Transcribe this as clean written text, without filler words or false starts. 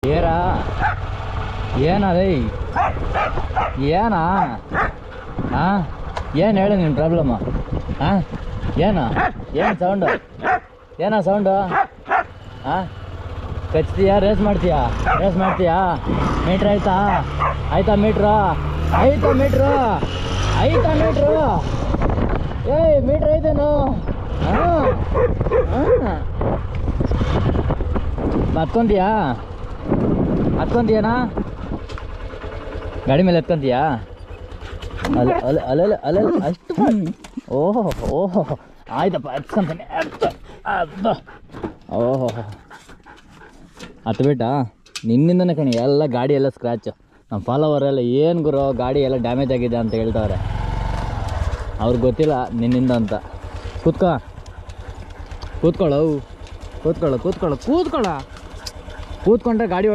Era ಏನದೇ ಏನಾ ಹಾಂ ಏನು ಹೇಳಿ ನಿನ್ನ ಪ್ರಾಬ್ಲಮ್ಮು ಹಾಂ ಏನು ಸೌಂಡು ಸೌಂಡು ಹಾಂ ಕಚ್ತೀಯಾ ರೇಸ್ ಮಾಡ್ತೀಯಾ ಮೀಟ್ರ್ ಆಯ್ತಾ ಮೀಟ್ರು ಏಯ್ ಮೀಟ್ರ್ ಐತೇನು ಹಾಂ ಹತ್ಕೊಂತೀಯನಾ ಗಾಡಿ ಮೇಲೆ ಹತ್ಕೊಂತೀಯಾ ಅಲ್ಲ ಅಷ್ಟು ಓಹೋ ಆಯ್ತಪ್ಪ ಹತ್ಕೊಂತಾನೆ ಓಹೋ ಹತ್ಬಿಟ್ಟ ನಿನ್ನಿಂದನೇ ಕಣಿ ಎಲ್ಲ ಗಾಡಿ ಎಲ್ಲ ಸ್ಕ್ರ್ಯಾಚ್ ನಮ್ಮ ಫಾಲೋವರೆಲ್ಲ ಏನು ಗುರು ಗಾಡಿ ಎಲ್ಲ ಡ್ಯಾಮೇಜ್ ಆಗಿದೆ ಅಂತ ಹೇಳ್ತಾವ್ರೆ ಅವ್ರಿಗೆ ಗೊತ್ತಿಲ್ಲ ನಿನ್ನಿಂದ ಅಂತ ಕೂತ್ಕೊಂಡ್ರೆ ಗಾಡಿ